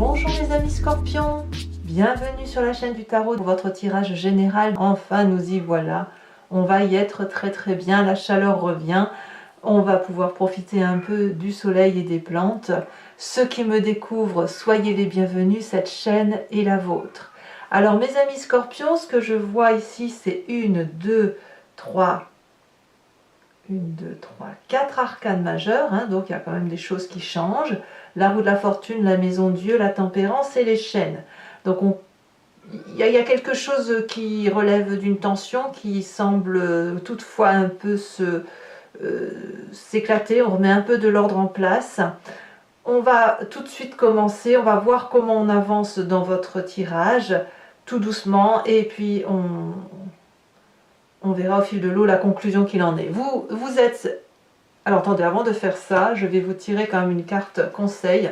Bonjour les amis scorpions, bienvenue sur la chaîne du tarot pour votre tirage général. Enfin nous y voilà, on va y être très bien, la chaleur revient, on va pouvoir profiter un peu du soleil et des plantes. Ceux qui me découvrent, soyez les bienvenus, cette chaîne est la vôtre. Alors mes amis scorpions, ce que je vois ici c'est 4 arcanes majeures, hein, donc il y a quand même des choses qui changent. La roue de la fortune, la maison de Dieu, la tempérance et les chênes. Donc il y a quelque chose qui relève d'une tension qui semble toutefois un peu s'éclater. On remet un peu de l'ordre en place. On va tout de suite commencer, on va voir comment on avance dans votre tirage, tout doucement, et puis on verra au fil de l'eau la conclusion qu'il en est. Vous êtes... Alors attendez, avant de faire ça, je vais vous tirer quand même une carte conseil.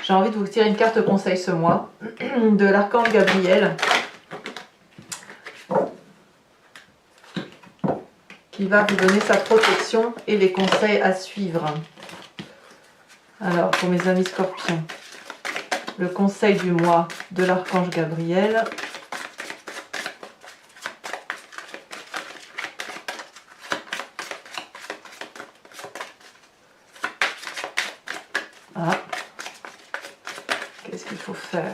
J'ai envie de vous tirer une carte conseil ce mois, de l'archange Gabriel, qui va vous donner sa protection et les conseils à suivre. Alors, pour mes amis scorpions, le conseil du mois de l'archange Gabriel. Ah, qu'est-ce qu'il faut faire?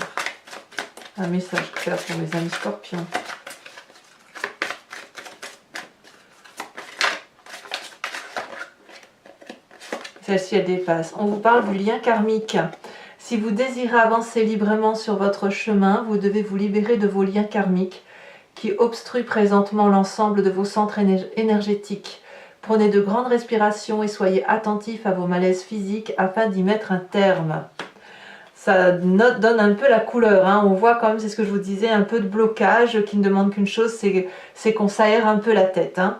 Un message clair pour mes amis scorpions. Celle-ci, elle dépasse. On vous parle du lien karmique. Si vous désirez avancer librement sur votre chemin, vous devez vous libérer de vos liens karmiques qui obstruent présentement l'ensemble de vos centres énergétiques. Prenez de grandes respirations et soyez attentifs à vos malaises physiques afin d'y mettre un terme. Ça donne un peu la couleur, hein. On voit comme, c'est ce que je vous disais, un peu de blocage qui ne demande qu'une chose, c'est qu'on s'aère un peu la tête, hein.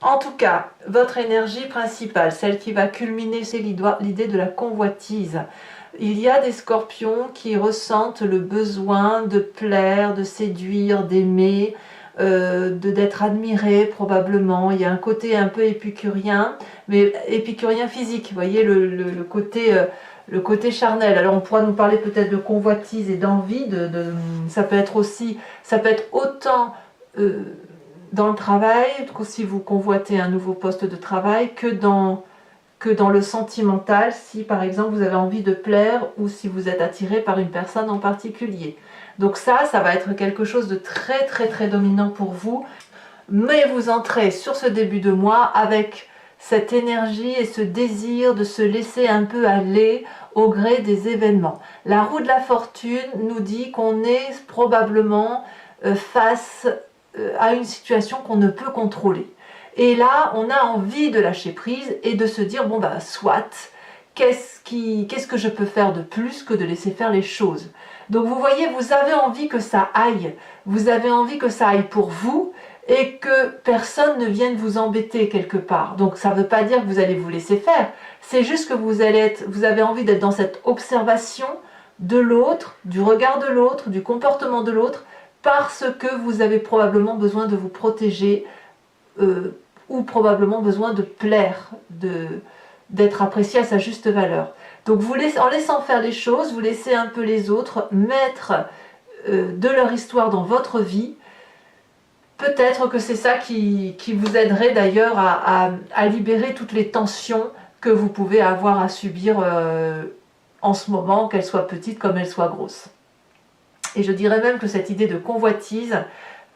En tout cas, votre énergie principale, celle qui va culminer, c'est l'idée de la convoitise. Il y a des scorpions qui ressentent le besoin de plaire, de séduire, d'aimer, d'être admirés probablement. Il y a un côté un peu épicurien, mais épicurien physique, vous voyez, le côté charnel. Alors on pourra nous parler peut-être de convoitise et d'envie, ça peut être autant dans le travail, si vous convoitez un nouveau poste de travail, que dans le sentimental, si par exemple vous avez envie de plaire ou si vous êtes attiré par une personne en particulier. Donc ça va être quelque chose de très dominant pour vous. Mais vous entrez sur ce début de mois avec cette énergie et ce désir de se laisser un peu aller au gré des événements. La roue de la fortune nous dit qu'on est probablement face à une situation qu'on ne peut contrôler. Et là, on a envie de lâcher prise et de se dire, bon bah soit, qu'est-ce que je peux faire de plus que de laisser faire les choses? Donc vous voyez, vous avez envie que ça aille, vous avez envie que ça aille pour vous et que personne ne vienne vous embêter quelque part. Donc ça ne veut pas dire que vous allez vous laisser faire, c'est juste que vous avez envie d'être dans cette observation de l'autre, du regard de l'autre, du comportement de l'autre, parce que vous avez probablement besoin de vous protéger ou probablement besoin de plaire, d'être apprécié à sa juste valeur. Donc en laissant faire les choses, vous laissez un peu les autres mettre de leur histoire dans votre vie. Peut-être que c'est ça qui vous aiderait d'ailleurs à libérer toutes les tensions que vous pouvez avoir à subir en ce moment, qu'elles soient petites comme elles soient grosses. Et je dirais même que cette idée de convoitise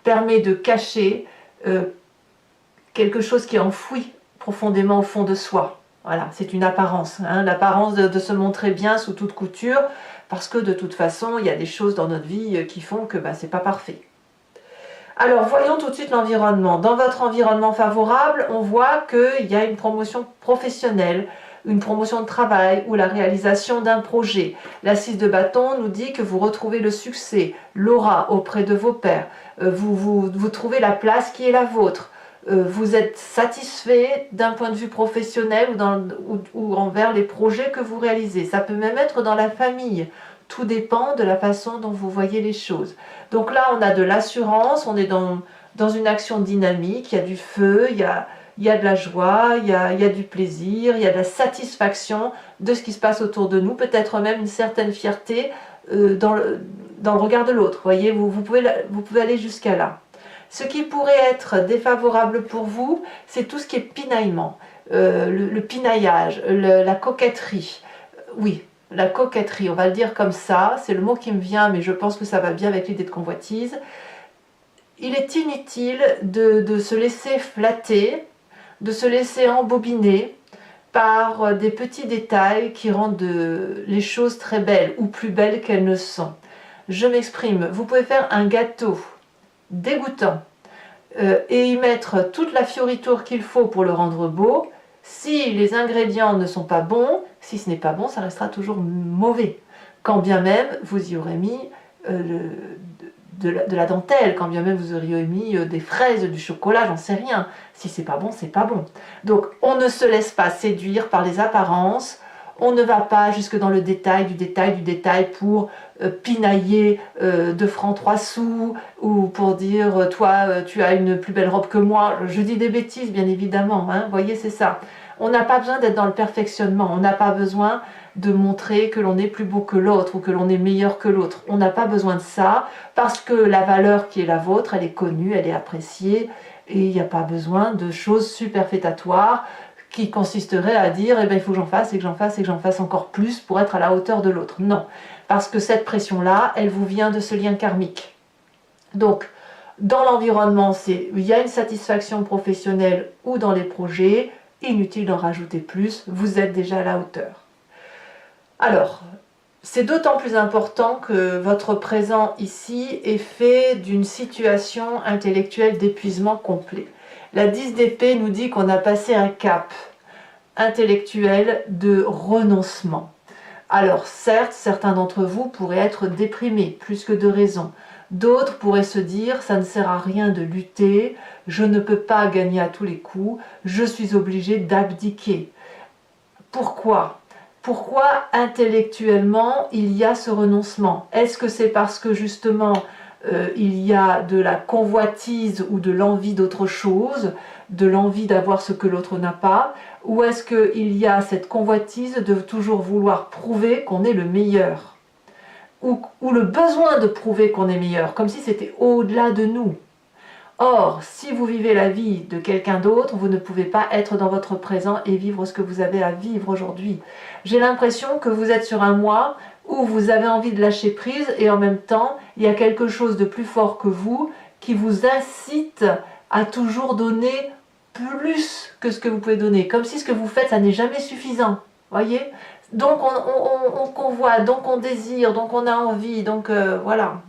permet de cacher quelque chose qui est enfoui profondément au fond de soi. Voilà, c'est une apparence, hein, l'apparence de se montrer bien sous toute couture, parce que de toute façon, il y a des choses dans notre vie qui font que c'est pas parfait. Alors, voyons tout de suite l'environnement. Dans votre environnement favorable, on voit qu'il y a une promotion professionnelle, une promotion de travail ou la réalisation d'un projet. La 6 de bâton nous dit que vous retrouvez le succès, l'aura auprès de vos pairs. Vous trouvez la place qui est la vôtre. Vous êtes satisfait d'un point de vue professionnel ou envers les projets que vous réalisez. Ça peut même être dans la famille. Tout dépend de la façon dont vous voyez les choses. Donc là, on a de l'assurance, on est dans une action dynamique, il y a du feu, il y a de la joie, il y a du plaisir, il y a de la satisfaction de ce qui se passe autour de nous, peut-être même une certaine fierté dans le regard de l'autre. Voyez, vous pouvez aller jusqu'à là. Ce qui pourrait être défavorable pour vous, c'est tout ce qui est pinaillement, le pinaillage, la coquetterie. Oui, la coquetterie, on va le dire comme ça, c'est le mot qui me vient, mais je pense que ça va bien avec l'idée de convoitise. Il est inutile de se laisser flatter, de se laisser embobiner par des petits détails qui rendent les choses très belles ou plus belles qu'elles ne sont. Je m'exprime, vous pouvez faire un gâteau dégoûtant et y mettre toute la fioriture qu'il faut pour le rendre beau. Si les ingrédients ne sont pas bons, si ce n'est pas bon, ça restera toujours mauvais. Quand bien même vous y aurez mis de la dentelle, quand bien même vous auriez mis des fraises, du chocolat, j'en sais rien. Si c'est pas bon, c'est pas bon. Donc on ne se laisse pas séduire par les apparences, on ne va pas jusque dans le détail du détail du détail pour pinailler 2 francs 3 sous ou pour dire toi tu as une plus belle robe que moi. Je dis des bêtises bien évidemment, hein, vous voyez, c'est ça. On n'a pas besoin d'être dans le perfectionnement, on n'a pas besoin de montrer que l'on est plus beau que l'autre ou que l'on est meilleur que l'autre. On n'a pas besoin de ça parce que la valeur qui est la vôtre, elle est connue, elle est appréciée et il n'y a pas besoin de choses superfétatoires qui consisteraient à dire eh ben, il faut que j'en fasse et que j'en fasse et que j'en fasse encore plus pour être à la hauteur de l'autre. Non, parce que cette pression-là, elle vous vient de ce lien karmique. Donc, dans l'environnement, il y a une satisfaction professionnelle ou dans les projets, inutile d'en rajouter plus, vous êtes déjà à la hauteur. Alors, c'est d'autant plus important que votre présent ici est fait d'une situation intellectuelle d'épuisement complet. La 10 d'épée nous dit qu'on a passé un cap intellectuel de renoncement. Alors certes, certains d'entre vous pourraient être déprimés, plus que de raison. D'autres pourraient se dire, ça ne sert à rien de lutter, je ne peux pas gagner à tous les coups, je suis obligé d'abdiquer. Pourquoi ? Pourquoi intellectuellement il y a ce renoncement? Est-ce que c'est parce que justement il y a de la convoitise ou de l'envie d'autre chose, de l'envie d'avoir ce que l'autre n'a pas, ou est-ce qu'il y a cette convoitise de toujours vouloir prouver qu'on est le meilleur, ou le besoin de prouver qu'on est meilleur, comme si c'était au-delà de nous? Or, si vous vivez la vie de quelqu'un d'autre, vous ne pouvez pas être dans votre présent et vivre ce que vous avez à vivre aujourd'hui. J'ai l'impression que vous êtes sur un mois où vous avez envie de lâcher prise et en même temps, il y a quelque chose de plus fort que vous qui vous incite à toujours donner plus que ce que vous pouvez donner. Comme si ce que vous faites, ça n'est jamais suffisant. Voyez ? Donc on convoite, donc on désire, donc on a envie, donc voilà.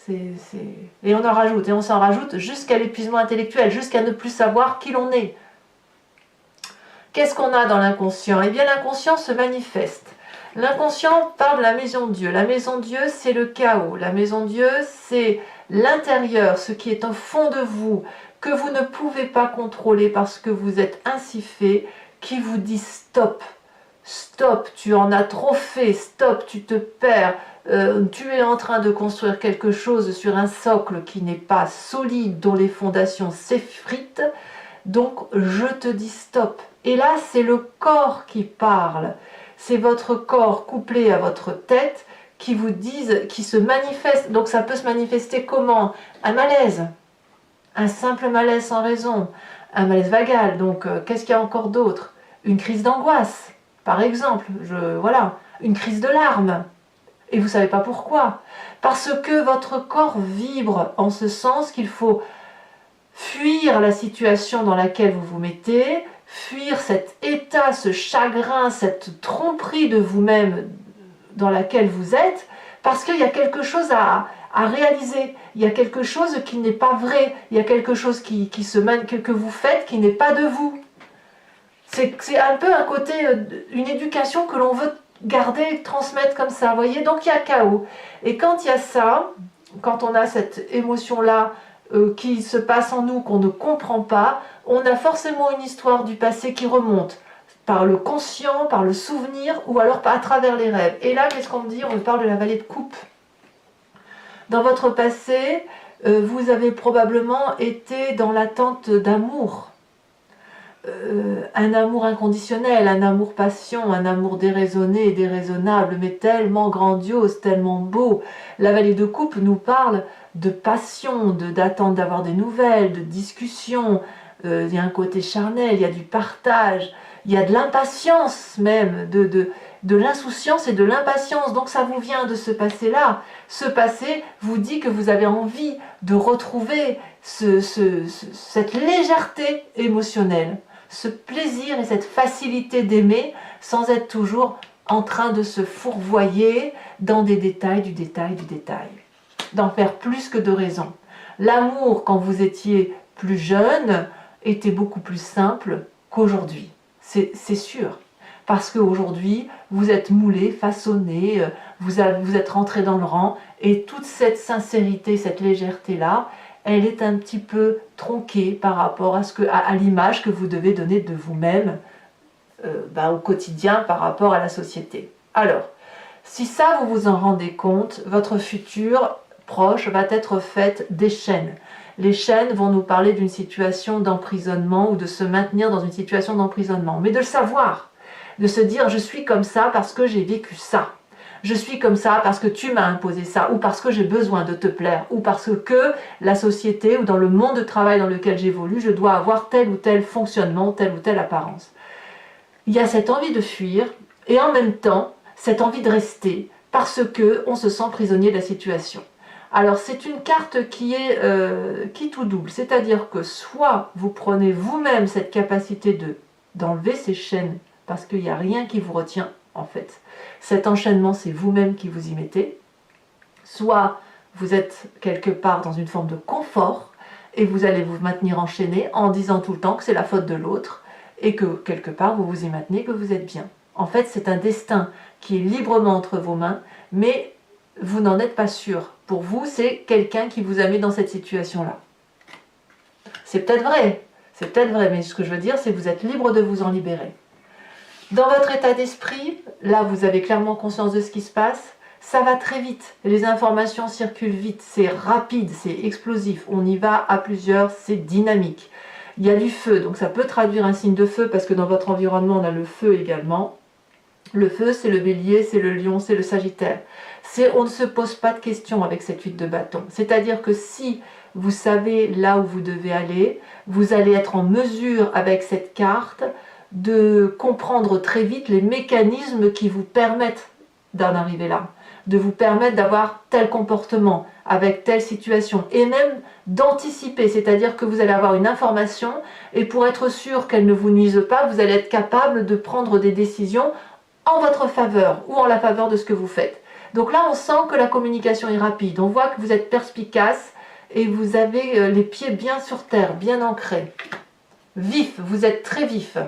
Et on en rajoute, et on s'en rajoute jusqu'à l'épuisement intellectuel, jusqu'à ne plus savoir qui l'on est. Qu'est-ce qu'on a dans l'inconscient? Eh bien, l'inconscient se manifeste. L'inconscient parle de la maison de Dieu. La maison de Dieu, c'est le chaos. La maison de Dieu, c'est l'intérieur, ce qui est au fond de vous, que vous ne pouvez pas contrôler parce que vous êtes ainsi fait, qui vous dit stop. Stop, tu en as trop fait, stop, tu te perds. Tu es en train de construire quelque chose sur un socle qui n'est pas solide, dont les fondations s'effritent, donc je te dis stop. Et là, c'est le corps qui parle, c'est votre corps couplé à votre tête qui vous disent, qui se manifeste. Donc ça peut se manifester comment? Un malaise, un simple malaise sans raison, un malaise vagal. Donc qu'est-ce qu'il y a encore d'autre? Une crise d'angoisse, par exemple, voilà, une crise de larmes. Et vous ne savez pas pourquoi. Parce que votre corps vibre en ce sens qu'il faut fuir la situation dans laquelle vous vous mettez, fuir cet état, ce chagrin, cette tromperie de vous-même dans laquelle vous êtes, parce qu'il y a quelque chose à réaliser. Il y a quelque chose qui n'est pas vrai. Il y a quelque chose que vous faites qui n'est pas de vous. C'est un peu un côté, une éducation que l'on veut garder, transmettre comme ça, vous voyez. Donc il y a chaos. Et quand il y a ça, quand on a cette émotion-là qui se passe en nous, qu'on ne comprend pas, on a forcément une histoire du passé qui remonte, par le conscient, par le souvenir, ou alors à travers les rêves. Et là, qu'est-ce qu'on me dit? On me parle de la vallée de coupe. Dans votre passé, vous avez probablement été dans l'attente d'amour. un amour inconditionnel, un amour passion, un amour déraisonné et déraisonnable, mais tellement grandiose, tellement beau. La Vallée de Coupe nous parle de passion, d'attente d'avoir des nouvelles, de discussion. Il y a un côté charnel, il y a du partage, il y a de l'impatience même, de l'insouciance et de l'impatience. Donc ça vous vient de ce passé-là. Ce passé vous dit que vous avez envie de retrouver cette légèreté émotionnelle, ce plaisir et cette facilité d'aimer sans être toujours en train de se fourvoyer dans des détails, du détail, du détail. D'en faire plus que de raison. L'amour, quand vous étiez plus jeune, était beaucoup plus simple qu'aujourd'hui. C'est sûr. Parce qu'aujourd'hui, vous êtes moulé, façonné, vous êtes rentré dans le rang, et toute cette sincérité, cette légèreté-là, elle est un petit peu tronquée par rapport à l'image que vous devez donner de vous-même au quotidien par rapport à la société. Alors, si ça vous vous en rendez compte, votre futur proche va être fait des chaînes. Les chaînes vont nous parler d'une situation d'emprisonnement ou de se maintenir dans une situation d'emprisonnement. Mais de le savoir, de se dire je suis comme ça parce que j'ai vécu ça. Je suis comme ça parce que tu m'as imposé ça, ou parce que j'ai besoin de te plaire, ou parce que la société ou dans le monde de travail dans lequel j'évolue, je dois avoir tel ou tel fonctionnement, telle ou telle apparence. Il y a cette envie de fuir et en même temps cette envie de rester parce qu'on se sent prisonnier de la situation. Alors c'est une carte qui est qui tout double, c'est-à-dire que soit vous prenez vous-même cette capacité d'enlever ces chaînes parce qu'il n'y a rien qui vous retient en fait. Cet enchaînement, c'est vous-même qui vous y mettez. Soit vous êtes quelque part dans une forme de confort et vous allez vous maintenir enchaîné en disant tout le temps que c'est la faute de l'autre et que quelque part vous vous y maintenez, que vous êtes bien. En fait, c'est un destin qui est librement entre vos mains, mais vous n'en êtes pas sûr. Pour vous, c'est quelqu'un qui vous a mis dans cette situation-là. C'est peut-être vrai, mais ce que je veux dire, c'est que vous êtes libre de vous en libérer. Dans votre état d'esprit, là vous avez clairement conscience de ce qui se passe, ça va très vite, les informations circulent vite, c'est rapide, c'est explosif, on y va à plusieurs, c'est dynamique. Il y a du feu, donc ça peut traduire un signe de feu parce que dans votre environnement on a le feu également. Le feu c'est le bélier, c'est le lion, c'est le sagittaire. On ne se pose pas de questions avec cette 8 de bâton, c'est-à-dire que si vous savez là où vous devez aller, vous allez être en mesure avec cette carte de comprendre très vite les mécanismes qui vous permettent d'en arriver là, de vous permettre d'avoir tel comportement avec telle situation et même d'anticiper, c'est-à-dire que vous allez avoir une information et pour être sûr qu'elle ne vous nuise pas, vous allez être capable de prendre des décisions en votre faveur ou en la faveur de ce que vous faites. Donc là, on sent que la communication est rapide, on voit que vous êtes perspicace et vous avez les pieds bien sur terre, bien ancrés. Vif, vous êtes très vif.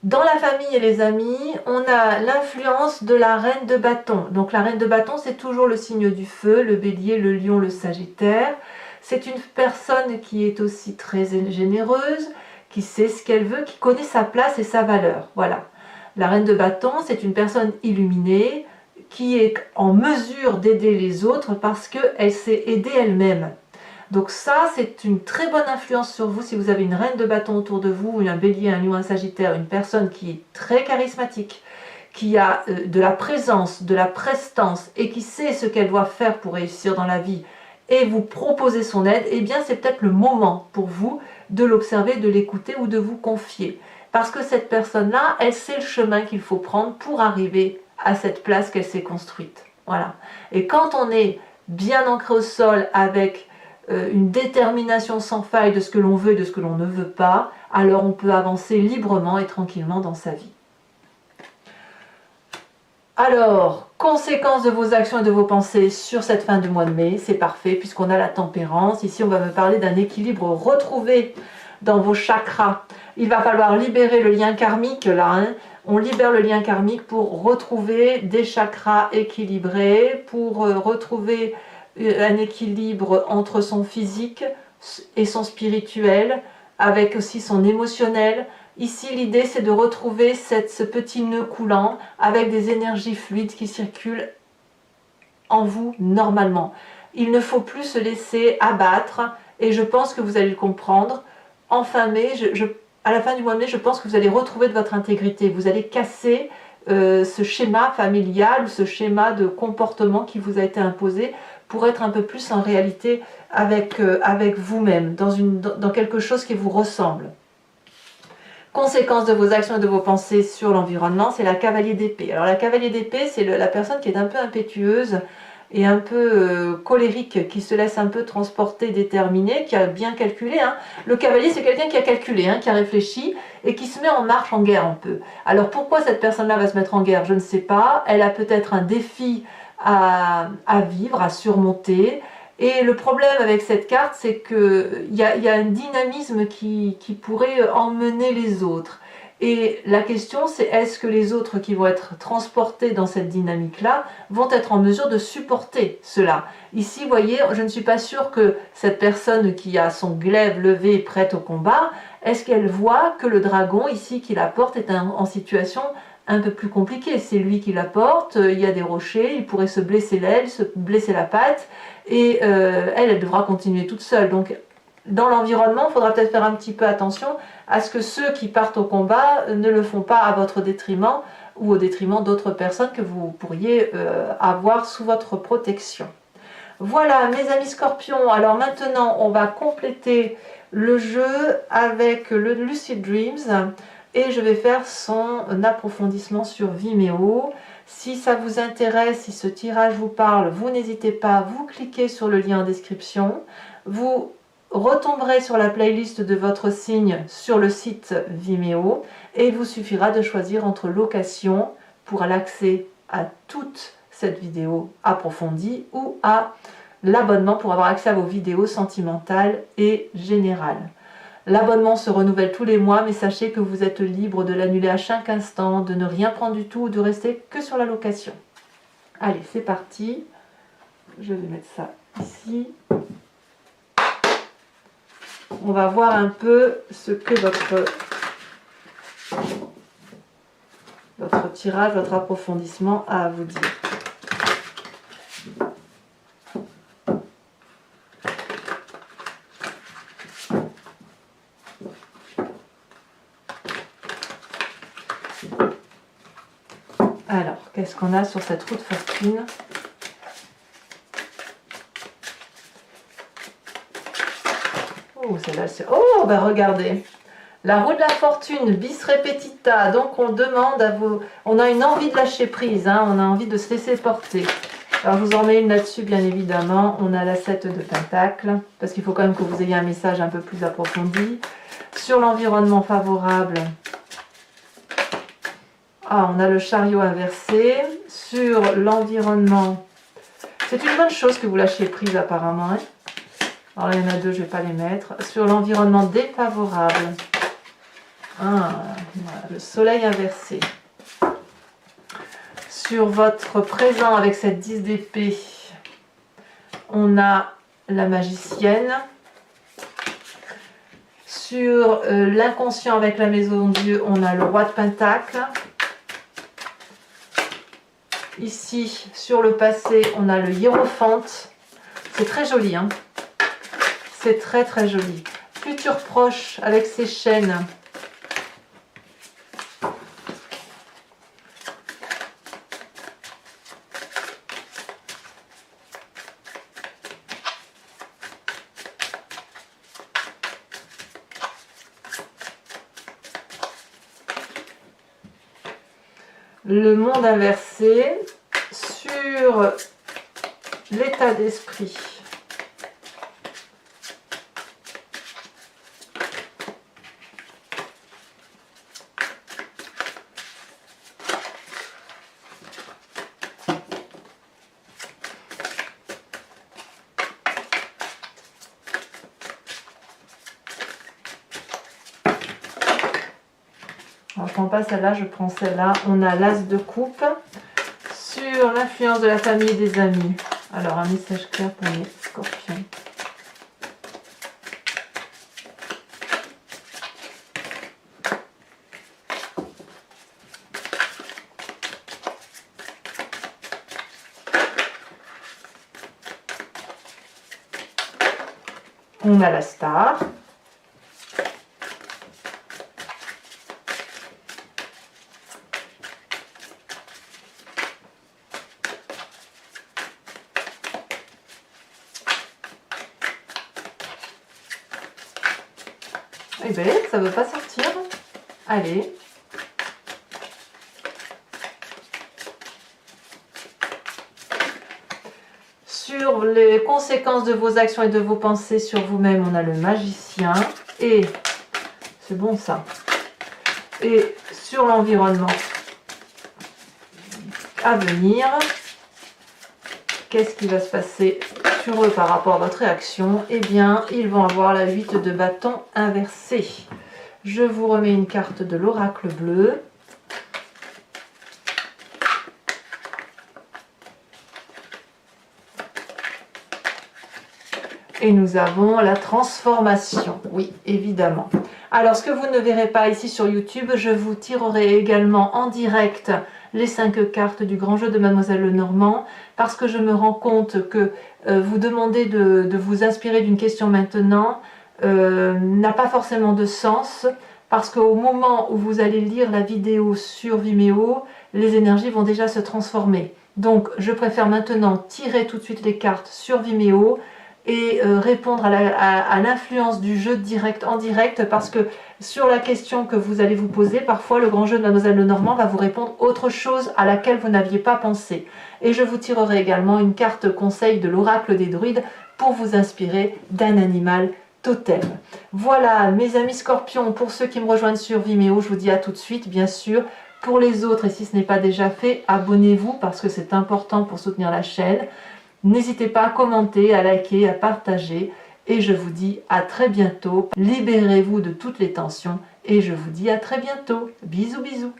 Dans la famille et les amis, on a l'influence de la reine de bâton. Donc la reine de bâton, c'est toujours le signe du feu, le bélier, le lion, le sagittaire. C'est une personne qui est aussi très généreuse, qui sait ce qu'elle veut, qui connaît sa place et sa valeur. Voilà. La reine de bâton, c'est une personne illuminée, qui est en mesure d'aider les autres parce qu'elle s'est aidée elle-même. Donc ça, c'est une très bonne influence sur vous si vous avez une reine de bâton autour de vous, un bélier, un lion, un sagittaire, une personne qui est très charismatique, qui a de la présence, de la prestance et qui sait ce qu'elle doit faire pour réussir dans la vie et vous proposer son aide, eh bien c'est peut-être le moment pour vous de l'observer, de l'écouter ou de vous confier. Parce que cette personne-là, elle sait le chemin qu'il faut prendre pour arriver à cette place qu'elle s'est construite. Voilà. Et quand on est bien ancré au sol avec une détermination sans faille de ce que l'on veut et de ce que l'on ne veut pas, alors on peut avancer librement et tranquillement dans sa vie. Alors, conséquences de vos actions et de vos pensées sur cette fin de mois de mai, c'est parfait puisqu'on a la tempérance. Ici, on va me parler d'un équilibre retrouvé dans vos chakras. Il va falloir libérer le lien karmique, là, hein. On libère le lien karmique pour retrouver des chakras équilibrés, pour retrouver un équilibre entre son physique et son spirituel, avec aussi son émotionnel. Ici, l'idée, c'est de retrouver ce petit nœud coulant avec des énergies fluides qui circulent en vous normalement. Il ne faut plus se laisser abattre, et je pense que vous allez le comprendre. en fin mai, à la fin du mois de mai, je pense que vous allez retrouver de votre intégrité. Vous allez casser ce schéma familial, ce schéma de comportement qui vous a été imposé pour être un peu plus en réalité avec vous-même, dans quelque chose qui vous ressemble. Conséquence de vos actions et de vos pensées sur l'environnement, c'est la cavalier d'épée. Alors la cavalier d'épée, c'est la personne qui est un peu impétueuse et un peu colérique, qui se laisse un peu transporter, déterminer, qui a bien calculé. Hein. Le cavalier, c'est quelqu'un qui a calculé, hein, qui a réfléchi et qui se met en marche, en guerre un peu. Alors pourquoi cette personne-là va se mettre en guerre? Je ne sais pas. Elle a peut-être un défi à vivre, à surmonter. Et le problème avec cette carte, c'est qu'il y a un dynamisme qui pourrait emmener les autres. Et la question, c'est est-ce que les autres qui vont être transportés dans cette dynamique-là vont être en mesure de supporter cela? Ici, vous voyez, je ne suis pas sûre que cette personne qui a son glaive levé prête au combat, est-ce qu'elle voit que le dragon, ici, qui la porte, est en situation un peu plus compliquée? C'est lui qui la porte, il y a des rochers, il pourrait se blesser l'aile, se blesser la patte, et elle devra continuer toute seule. Donc, dans l'environnement, il faudra peut-être faire un petit peu attention à ce que ceux qui partent au combat ne le font pas à votre détriment ou au détriment d'autres personnes que vous pourriez avoir sous votre protection. Voilà mes amis scorpions, alors maintenant on va compléter le jeu avec le Lucid Dreams et je vais faire son approfondissement sur Vimeo. Si ça vous intéresse, si ce tirage vous parle, vous n'hésitez pas, vous cliquez sur le lien en description, vous retomberez sur la playlist de votre signe sur le site Vimeo et il vous suffira de choisir entre location pour l'accès à toute cette vidéo approfondie ou à l'abonnement pour avoir accès à vos vidéos sentimentales et générales. L'abonnement se renouvelle tous les mois, mais sachez que vous êtes libre de l'annuler à chaque instant, de ne rien prendre du tout ou de rester que sur la location. Allez, c'est parti. Je vais mettre ça ici. On va voir un peu ce que votre tirage, votre approfondissement a à vous dire. Alors, qu'est-ce qu'on a sur cette roue de fortune? Oh, celle-là, c'est... Oh, bah regardez. La roue de la fortune, bis repetita. Donc, on demande à vous... On a une envie de lâcher prise, hein, on a envie de se laisser porter. Alors, je vous en mets une là-dessus, bien évidemment. On a la 7 de Pentacle, parce qu'il faut quand même que vous ayez un message un peu plus approfondi. Sur l'environnement favorable... Ah, on a le chariot inversé. Sur l'environnement, c'est une bonne chose que vous lâchiez prise apparemment. Hein. Alors il y en a deux, je ne vais pas les mettre. Sur l'environnement défavorable, voilà, le soleil inversé. Sur votre présent avec cette 10 d'épée, on a la magicienne. Sur l'inconscient avec la maison de Dieu, on a le roi de Pentacle. Ici, sur le passé, on a le hiérophante. C'est très joli, hein. C'est très très joli. Futur proche avec ses chaînes. Le monde inversé sur l'état d'esprit. Alors, je ne prends pas celle-là, je prends celle-là. On a l'as de coupe sur l'influence de la famille et des amis. Alors, un message clair pour les scorpions. On a la star. Eh bien, ça ne veut pas sortir. Allez. Sur les conséquences de vos actions et de vos pensées sur vous-même, on a le magicien. Et, c'est bon ça. Et sur l'environnement à venir, qu'est-ce qui va se passer sur eux par rapport à votre réaction? Eh bien, ils vont avoir la 8 de bâton inversée. Je vous remets une carte de l'oracle bleu. Et nous avons la transformation, oui, évidemment. Alors, ce que vous ne verrez pas ici sur YouTube, je vous tirerai également en direct les 5 cartes du grand jeu de Mademoiselle Lenormand, parce que je me rends compte que vous demander de vous inspirer d'une question maintenant n'a pas forcément de sens, parce qu'au moment où vous allez lire la vidéo sur Vimeo, les énergies vont déjà se transformer. Donc, je préfère maintenant tirer tout de suite les cartes sur Vimeo, et répondre à l'influence du jeu direct en direct, parce que sur la question que vous allez vous poser, parfois le grand jeu de Mademoiselle Lenormand va vous répondre autre chose à laquelle vous n'aviez pas pensé. Et je vous tirerai également une carte conseil de l'oracle des druides pour vous inspirer d'un animal totem. Voilà mes amis scorpions, pour ceux qui me rejoignent sur Vimeo, je vous dis à tout de suite bien sûr. Pour les autres, et si ce n'est pas déjà fait, abonnez-vous parce que c'est important pour soutenir la chaîne. N'hésitez pas à commenter, à liker, à partager. Et je vous dis à très bientôt. Libérez-vous de toutes les tensions. Et je vous dis à très bientôt. Bisous, bisous.